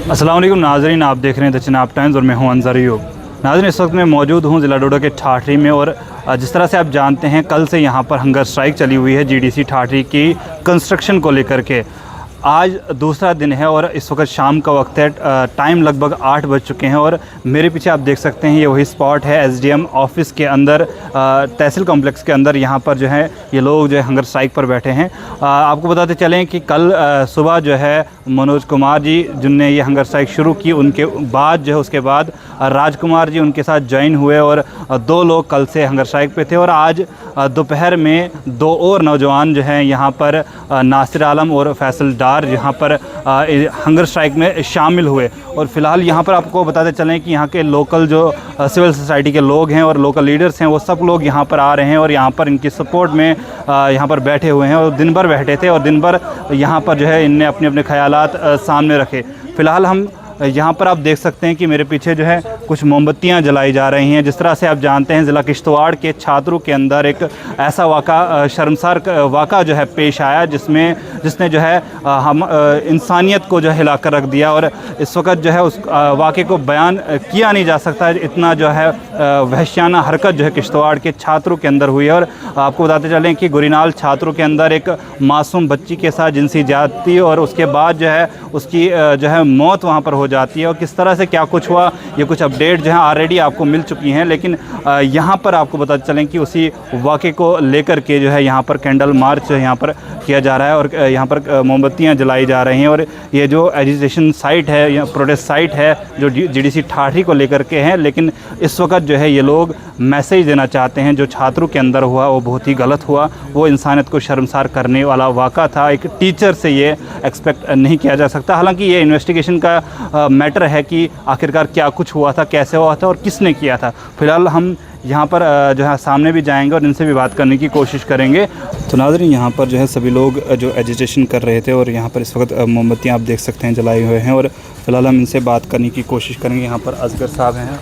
अस्सलाम वालेकुम नाज़रीन, आप देख रहे हैं द चिनाब टाइम्स और मैं हूं अंज़र अयूब। नाज़रीन, इस वक्त मैं मौजूद हूं ज़िला डोडा के ठाठरी में और जिस तरह से आप जानते हैं कल से यहां पर हंगर स्ट्राइक चली हुई है जीडीसी ठाठरी की कंस्ट्रक्शन को लेकर के। आज दूसरा दिन है और इस वक्त शाम का वक्त है, टाइम लगभग 8 बज चुके हैं और मेरे पीछे आप देख सकते हैं ये वही स्पॉट है एसडीएम ऑफिस के अंदर, तहसील कॉम्प्लेक्स के अंदर। यहाँ पर जो है ये लोग जो है हंगर स्ट्राइक पर बैठे हैं। आपको बताते चलें कि कल सुबह जो है मनोज कुमार जी जिनने ये हंगर स्ट्राइक शुरू की, उनके बाद जो है उसके बाद राजकुमार जी उनके साथ ज्वाइन हुए और 2 लोग कल से हंगर स्ट्राइक पे थे। और आज दोपहर में 2 और नौजवान जो हैं यहाँ पर नासिर आलम और फैसल डार यहाँ पर हंगर स्ट्राइक में शामिल हुए। और फ़िलहाल यहाँ पर आपको बताते चलें कि यहाँ के लोकल जो सिविल सोसाइटी के लोग हैं और लोकल लीडर्स हैं वो सब लोग यहाँ पर आ रहे हैं और यहाँ पर इनकी सपोर्ट में यहाँ पर बैठे हुए हैं और दिन भर बैठे थे और दिन भर यहाँ पर जो है इनने अपने अपने ख़यालात सामने रखे। फ़िलहाल हम यहाँ पर आप देख सकते हैं कि मेरे पीछे जो है कुछ मोमबत्तियाँ जलाई जा रही हैं। जिस तरह से आप जानते हैं ज़िला किश्तवाड़ के छात्रों के अंदर एक ऐसा वाक़ा, शर्मसार वाक़ा जो है पेश आया जिसने जो है हम इंसानियत को जो है हिला कर रख दिया। और इस वक्त जो है उस वाक़े को बयान किया नहीं जा सकता, इतना जो है वहशियाना हरकत जो है किश्तवाड़ के छात्रों के अंदर हुई है। और आपको बताते चलें कि गुरीनाल छात्रों के अंदर एक मासूम बच्ची के साथ जिनसी ज़्यादती और उसके बाद जो है उसकी जो है मौत वहाँ पर हो जाती है। और किस तरह से क्या कुछ हुआ ये कुछ अपडेट जो है ऑलरेडी आपको मिल चुकी हैं, लेकिन यहाँ पर आपको बताते चलें कि उसी वाक़े को लेकर के जो है यहाँ पर कैंडल मार्च यहाँ पर किया जा रहा है और यहाँ पर मोमबत्तियाँ जलाई जा रही हैं। और ये जो एजिटेशन साइट है या प्रोटेस्ट साइट है जो जीडीसी ठाठरी को लेकर के हैं, लेकिन इस वक्त जो है ये लोग मैसेज देना चाहते हैं जो छात्रों के अंदर हुआ वो बहुत ही गलत हुआ, वो इंसानियत को शर्मसार करने वाला वाक़ा था। एक टीचर से ये एक्सपेक्ट नहीं किया जा सकता। हालांकि ये इन्वेस्टिगेशन का मैटर है कि आखिरकार क्या कुछ हुआ था, कैसे हुआ था और किसने किया था। फ़िलहाल हम यहाँ पर जो है सामने भी जाएंगे और इनसे भी बात करने की कोशिश करेंगे। तो नाज़रीन, यहाँ पर जो है सभी लोग जो एजिटेशन कर रहे थे और यहाँ पर इस वक्त मोमबत्तियाँ आप देख सकते हैं जलाई हुए हैं और फ़िलहाल हम इनसे बात करने की कोशिश करेंगे। यहाँ पर असगर साहब हैं।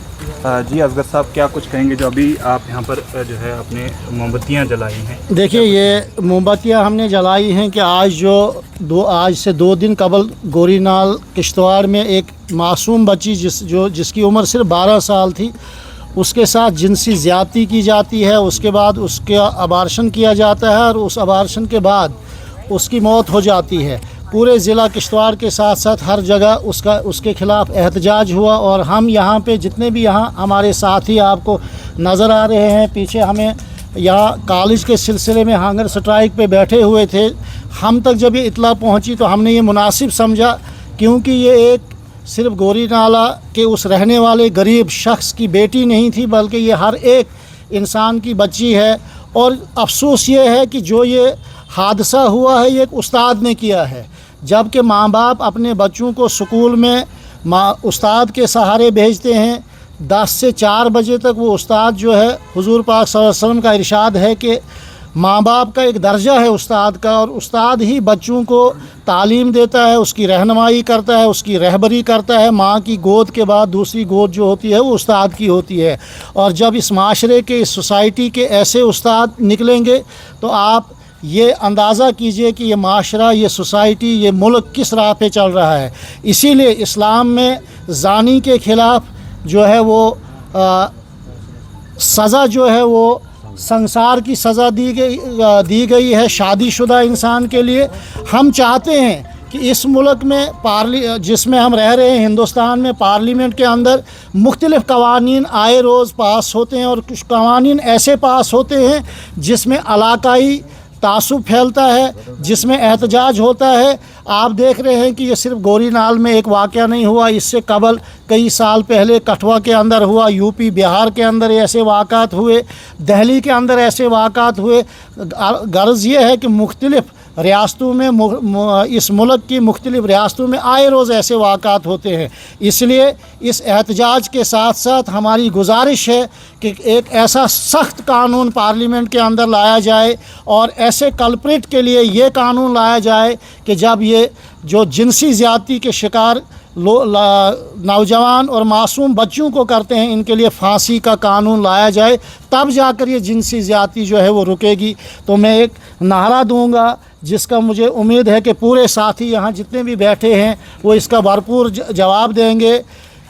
जी असगर साहब, क्या कुछ कहेंगे जो अभी आप यहाँ पर जो है अपने मोमबत्तियाँ जलाई हैं? देखिए, ये मोमबत्तियाँ हमने जलाई हैं कि आज से 2 दिन कबल गोरीनाल किश्तवाड़ में एक मासूम बच्ची जिसकी उम्र सिर्फ 12 साल थी, उसके साथ जिनसी ज़्यादती की जाती है। उसके बाद उसका अबार्शन किया जाता है और उस अबार्शन के बाद उसकी मौत हो जाती है। पूरे ज़िला किश्तवाड़ के साथ साथ हर जगह उसके ख़िलाफ़ एहतजाज हुआ। और हम यहाँ पे जितने भी यहाँ हमारे साथी आपको नज़र आ रहे हैं पीछे, हमें यहाँ कॉलेज के सिलसिले में हंगर स्ट्राइक पे बैठे हुए थे। हम तक जब ये इत्तला पहुँची तो हमने ये मुनासिब समझा, क्योंकि ये एक सिर्फ गोरीनाला के उस रहने वाले गरीब शख्स की बेटी नहीं थी, बल्कि ये हर एक इंसान की बच्ची है। और अफसोस ये है कि जो ये हादसा हुआ है ये एक उस्ताद ने किया है, जबकि माँ बाप अपने बच्चों को स्कूल में उस्ताद के सहारे भेजते हैं। 10 से 4 बजे तक वो उस्ताद जो है, हुजूर पाक सल्लल्लाहु अलैहि वसल्लम का इरशाद है कि माँ बाप का एक दर्जा है उस्ताद का, और उस्ताद ही बच्चों को तालीम देता है, उसकी रहनुमाई करता है, उसकी रहबरी करता है। माँ की गोद के बाद दूसरी गोद जो होती है वो उस्ताद की होती है। और जब इस माशरे के, इस सोसाइटी के ऐसे उस्ताद निकलेंगे तो आप ये अंदाज़ा कीजिए कि ये माशरा, ये सोसाइटी, ये मुल्क किस राह पे चल रहा है। इसीलिए इस्लाम में ज़ानी के ख़िलाफ़ जो है वो सज़ा जो है वो संसार की सज़ा दी गई है शादीशुदा इंसान के लिए। हम चाहते हैं कि इस मुल्क में जिसमें हम रह रहे हैं, हिंदुस्तान में, पार्लियामेंट के अंदर मुख्तलिफ़ कवानीन आए रोज़ पास होते हैं और कुछ कवानीन ऐसे पास होते हैं जिसमें इलाकाई तासुब फैलता है, जिसमें एहतजाज होता है। आप देख रहे हैं कि ये सिर्फ गोरीनाल में एक वाक़या नहीं हुआ, इससे कबल कई साल पहले कठुआ के अंदर हुआ, यूपी बिहार के अंदर ऐसे वाक़ात हुए, दिल्ली के अंदर ऐसे वाक़ात हुए। गर्ज़ ये है कि मुख्तलिफ़ रियासतों में, इस मुल्क की मुख्तलिफ़ रियासतों में आए रोज़ ऐसे वाक़ात होते हैं। इसलिए इस एहतजाज के साथ साथ हमारी गुजारिश है कि एक ऐसा सख्त कानून पार्लियामेंट के अंदर लाया जाए और ऐसे कल्प्रिट के लिए ये कानून लाया जाए कि जब ये जो जिनसी ज़्यादती के शिकार नौजवान और मासूम बच्चों को करते हैं, इनके लिए फांसी का कानून लाया जाए, तब जाकर ये जिनसी ज़्यादती जो है वो रुकेगी। तो मैं एक नारा दूंगा जिसका मुझे उम्मीद है कि पूरे साथी यहाँ जितने भी बैठे हैं वो इसका भरपूर जवाब देंगे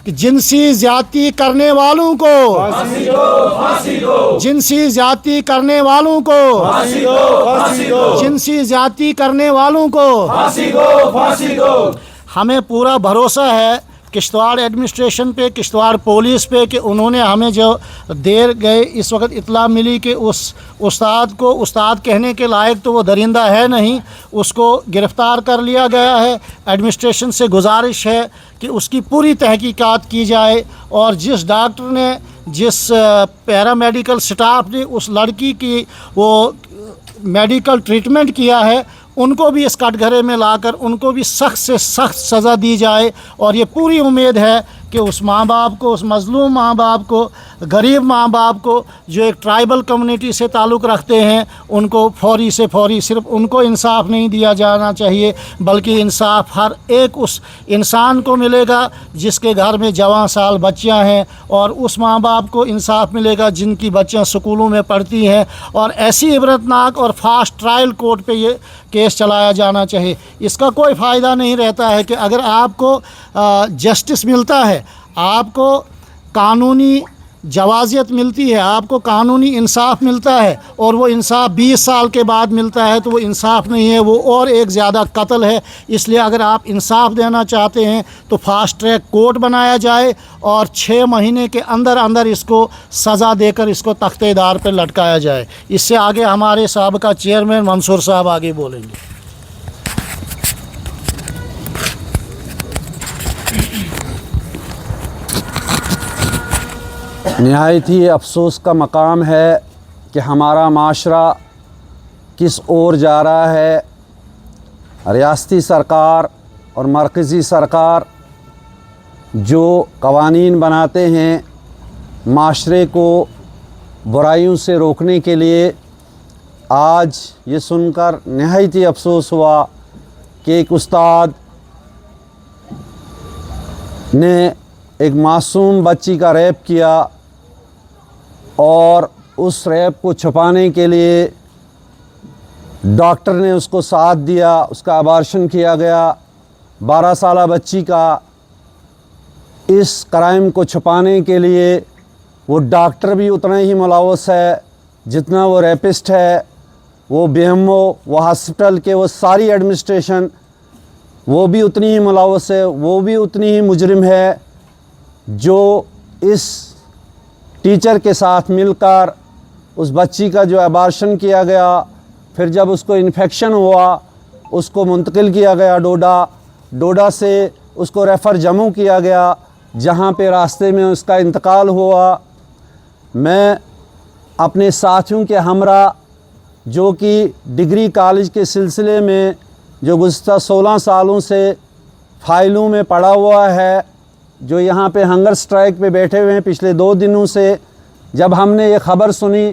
कि जिनसी ज़्यादती करने वालों को फांसी दो, फांसी दो। जिनसी ज़्यादती करने वालों को फांसी दो, फांसी दो। जिनसी ज़्यादती करने वालों को फांसी दो, फांसी दो। हमें पूरा भरोसा है किश्तवाड़ एडमिनिस्ट्रेशन पे, किश्तवाड़ पुलिस पे कि उन्होंने हमें जो देर गए इस वक्त इत्तला मिली कि उस उस्ताद कहने के लायक तो वो दरिंदा है नहीं, उसको गिरफ़्तार कर लिया गया है। एडमिनिस्ट्रेशन से गुजारिश है कि उसकी पूरी तहकीकात की जाए और जिस डॉक्टर ने, जिस पैरामेडिकल स्टाफ ने उस लड़की की वो मेडिकल ट्रीटमेंट किया है उनको भी इस कटघरे में लाकर उनको भी सख्त से सख्त सज़ा दी जाए। और ये पूरी उम्मीद है कि उस माँ बाप को, उस मज़लूम माँ बाप को, गरीब माँ बाप को जो एक ट्राइबल कम्युनिटी से ताल्लुक़ रखते हैं, उनको फौरी से फौरी सिर्फ उनको इंसाफ नहीं दिया जाना चाहिए बल्कि इंसाफ हर एक उस इंसान को मिलेगा जिसके घर में जवान साल बच्चियाँ हैं, और उस माँ बाप को इंसाफ मिलेगा जिनकी बच्चियाँ स्कूलों में पढ़ती हैं। और ऐसी इबरतनाक और फास्ट ट्रायल कोर्ट पे ये केस चलाया जाना चाहिए। इसका कोई फ़ायदा नहीं रहता है कि अगर आपको जस्टिस मिलता है, आपको कानूनी जवाज़ियत मिलती है, आपको कानूनी इंसाफ मिलता है और वो इंसाफ 20 साल के बाद मिलता है तो वो इंसाफ नहीं है, वो और एक ज़्यादा कत्ल है। इसलिए अगर आप इंसाफ देना चाहते हैं तो फास्ट ट्रैक कोर्ट बनाया जाए और 6 महीने के अंदर अंदर इसको सज़ा देकर इसको तख्तेदार पर लटकाया जाए। इससे आगे हमारे साबिका चेयरमैन मंसूर साहब आगे बोलेंगे। नहायत ही अफसोस का मकाम है कि हमारा माशरा किस ओर जा रहा है। रियासती सरकार और मरकज़ी सरकार जो कवानीन बनाते हैं माशरे को बुराइयों से रोकने के लिए, आज ये सुनकर नहायत ही अफसोस हुआ कि एक उस्ताद ने एक मासूम बच्ची का रेप किया और उस रेप को छुपाने के लिए डॉक्टर ने उसको साथ दिया, उसका अबॉर्शन किया गया 12 साला बच्ची का। इस क्राइम को छुपाने के लिए वो डॉक्टर भी उतना ही मुलव्वस है जितना वो रेपिस्ट है। वो बीएमओ, वो हॉस्पिटल के वो सारी एडमिनिस्ट्रेशन वो भी उतनी ही मुलव्वस है, वो भी उतनी ही मुजरिम है जो इस टीचर के साथ मिलकर उस बच्ची का जो अबॉर्शन किया गया, फिर जब उसको इन्फेक्शन हुआ उसको मुंतकिल किया गया डोडा से उसको रेफ़र जम्मू किया गया जहाँ पे रास्ते में उसका इंतकाल हुआ। मैं अपने साथियों के हमरा जो कि डिग्री कॉलेज के सिलसिले में जो गुज़श्ता 16 सालों से फाइलों में पड़ा हुआ है, जो यहाँ पे हंगर स्ट्राइक पे बैठे हुए हैं पिछले 2 दिनों से, जब हमने ये ख़बर सुनी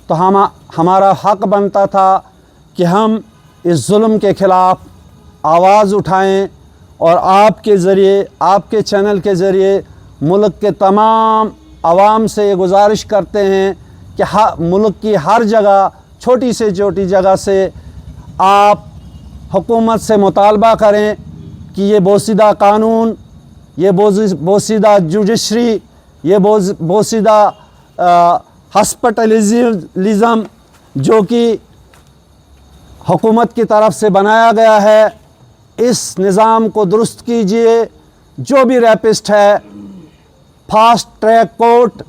तो हमारा हक़ बनता था कि हम इस जुल्म के ख़िलाफ़ आवाज़ उठाएं और आपके ज़रिए, आपके चैनल के ज़रिए मुल्क के तमाम आवाम से ये गुजारिश करते हैं कि मुल्क की हर जगह, छोटी से छोटी जगह से आप हुकूमत से मुतालबा करें कि ये बोसीदा कानून, ये बोसीदा जुडिशरी, ये बोसीदा हॉस्पिटलिज़म जो कि हुकूमत की तरफ से बनाया गया है, इस निज़ाम को दुरुस्त कीजिए। जो भी रेपिस्ट है, फास्ट ट्रैक कोर्ट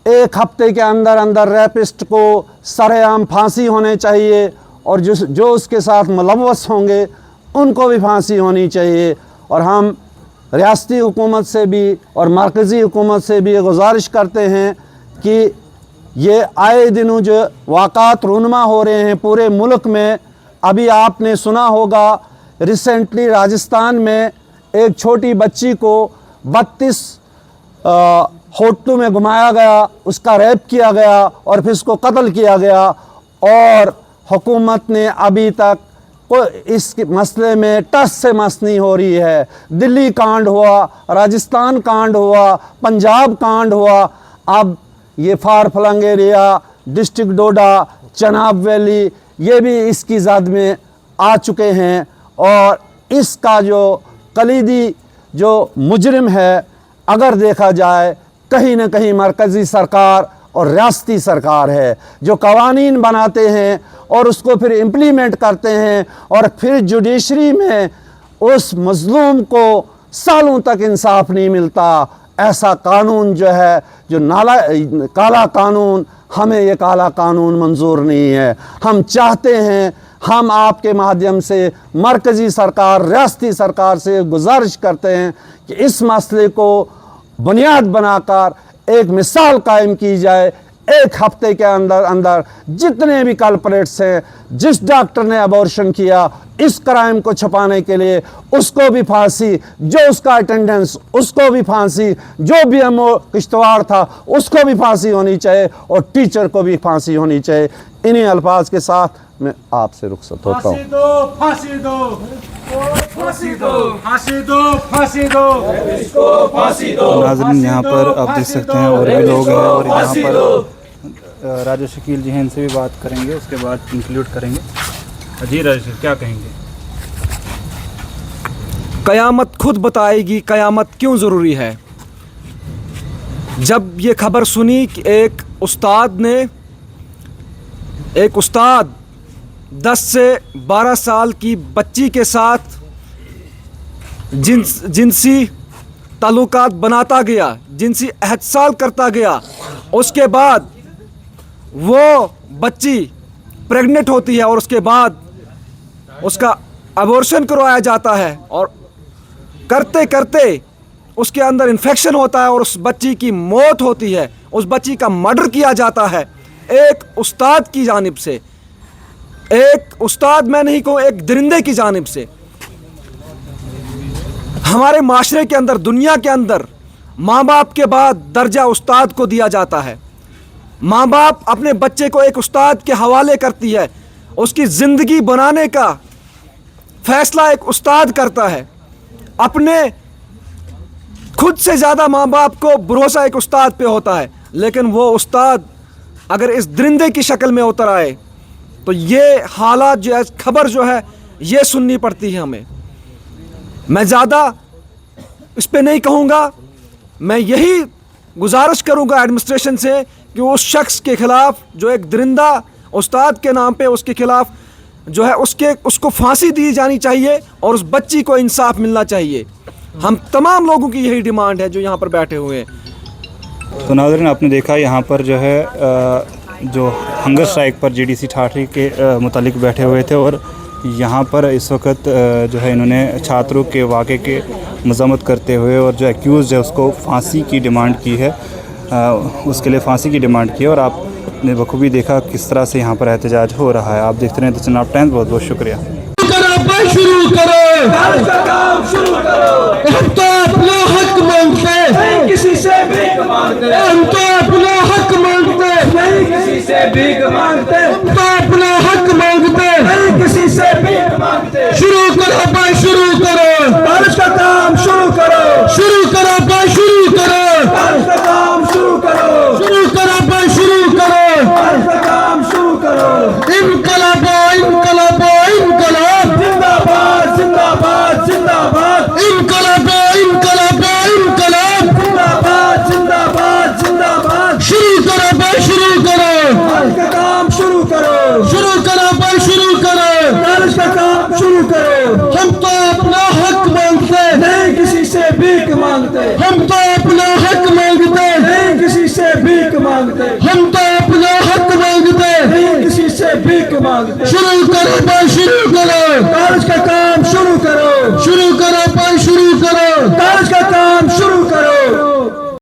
1 हफ्ते के अंदर अंदर रेपिस्ट को सरेआम फांसी होने चाहिए और जो उसके साथ मुलव्वस होंगे उनको भी फांसी होनी चाहिए। और हम रियासती हुकूमत से भी और मरकज़ी हुकूमत से भी गुजारिश करते हैं कि ये आए दिनों जो वाक़ात रूनमा हो रहे हैं पूरे मुल्क में, अभी आपने सुना होगा रिसेंटली राजस्थान में एक छोटी बच्ची को 32 होटलों में घुमाया गया, उसका रेप किया गया और फिर उसको कत्ल किया गया, और हुकूमत ने अभी तक इस मसले में टस से मस नहीं हो रही है। दिल्ली कांड हुआ, राजस्थान कांड हुआ, पंजाब कांड हुआ, अब ये फार फलंग एरिया, डिस्ट्रिक्ट डोडा, चनाब वैली, ये भी इसकी जद में आ चुके हैं और इसका जो कलीदी जो मुजरिम है, अगर देखा जाए कहीं ना कहीं मरकज़ी सरकार और रियासती सरकार है, जो कवानीन बनाते हैं और उसको फिर इम्प्लीमेंट करते हैं और फिर जुडिशरी में उस मज़लूम को सालों तक इंसाफ नहीं मिलता। ऐसा कानून जो है, जो काला कानून, हमें ये काला कानून मंजूर नहीं है। हम चाहते हैं, हम आपके माध्यम से मरकज़ी सरकार, रियासती सरकार से गुजारिश करते हैं कि इस मसले को बुनियाद बनाकर एक मिसाल कायम की जाए। एक हफ्ते के अंदर अंदर जितने भी कल्प्रेट्स हैं, जिस डॉक्टर ने अबॉर्शन किया इस क्राइम को छुपाने के लिए, उसको भी फांसी, जो उसका अटेंडेंस उसको भी फांसी, जो बीएमओ किश्तवाड़ था उसको भी फांसी होनी चाहिए और टीचर को भी फांसी होनी चाहिए। इन्हीं अल्फाज के साथ मैं आपसे रुखसत होता हूँ। फांसी दो, फांसी दो, फांसी दो, फांसी दो, इसको फांसी दो। नाज़रीन, यहाँ पर आप देख सकते हैं और भी लोग हैं और यहाँ पर राजा शकील जी हैं, इनसे भी बात करेंगे, उसके बाद इंक्लूड करेंगे। जी राजा शकील, क्या कहेंगे? क़यामत खुद बताएगी क़यामत क्यों ज़रूरी है। जब ये खबर सुनी कि एक उस्ताद 10 से 12 साल की बच्ची के साथ जिनसी ताल्लुकात बनाता गया, जिनसी एहसास करता गया, उसके बाद वो बच्ची प्रेग्नेंट होती है और उसके बाद उसका अबॉर्शन करवाया जाता है और करते करते उसके अंदर इन्फेक्शन होता है और उस बच्ची की मौत होती है, उस बच्ची का मर्डर किया जाता है एक उस्ताद की जानिब से। एक उस्ताद मैं नहीं कहूँ, एक दरिंदे की जानिब से। हमारे माशरे के अंदर, दुनिया के अंदर माँ बाप के बाद दर्जा उस्ताद को दिया जाता है। माँ बाप अपने बच्चे को एक उस्ताद के हवाले करती है, उसकी ज़िंदगी बनाने का फैसला एक उस्ताद करता है। अपने खुद से ज़्यादा माँ बाप को भरोसा एक उस्ताद पे होता है, लेकिन वो उस्ताद अगर इस दरिंदे की शक्ल में उतर आए तो ये हालात जो है, खबर जो है, ये सुननी पड़ती है हमें। मैं ज़्यादा इस पे नहीं कहूँगा, मैं यही गुजारिश करूँगा एडमिनिस्ट्रेशन से कि उस शख्स के ख़िलाफ़ जो एक दरिंदा उस्ताद के नाम पे, उसके ख़िलाफ़ जो है उसको फांसी दी जानी चाहिए और उस बच्ची को इंसाफ मिलना चाहिए। हम तमाम लोगों की यही डिमांड है जो यहाँ पर बैठे हुए हैं। तो नाज़रीन, आपने देखा यहाँ पर जो है जो हंगर स्ट्राइक पर जीडीसी ठाठरी के मुतालिक बैठे हुए थे और यहाँ पर इस वक्त जो है इन्होंने छात्रों के वाक़े के मज़म्मत करते हुए और जो एक्यूज़ है उसको फांसी की डिमांड की है, उसके लिए फांसी की डिमांड की है। और आपने बखूबी देखा किस तरह से यहाँ पर एहतजाज हो रहा है। आप देखते रहें द चिनाब टाइम्स। बहुत बहुत शुक्रिया। शुरू करो, शुरू करो। हम तो अपना हक मांगते हैं, किसी से भीख मांगते। हम तो अपना हक मांगते नहीं, किसी से भीख मांगते। हम तो अपना हक मांगते नहीं, किसी से भीख मांगते। शुरू करो भाई, शुरू करो, बारिश का काम शुरू करो। शुरू करो भाई, शुरू करो, बारिश का काम शुरू करो। शुरू करो भाई, शुरू करो, बारिश का काम शुरू करो। इनकलाब, इनकलाब, इनकलाब, जिंदाबाद, जिंदाबाद, जिंदाबाद। इनकलाब, इनकलाब, इनकलाब, जिंदाबाद, जिंदाबाद, जिंदाबाद। शुरू करो भाई, शुरू करो, बारिश का काम शुरू करो। शुरू करो भाई, शुरू करो, बारिश का काम शुरू करो। हम तो अपना हक मांगते नहीं, किसी से भीख मांगते। हम तो अपना हक मांगते नहीं, किसी से भीख मांगते। हम तो अपना हक मांगते नहीं, किसी से भीख मांगते। शुरू करो भाई, शुरू करो, बारिश का काम शुरू करो।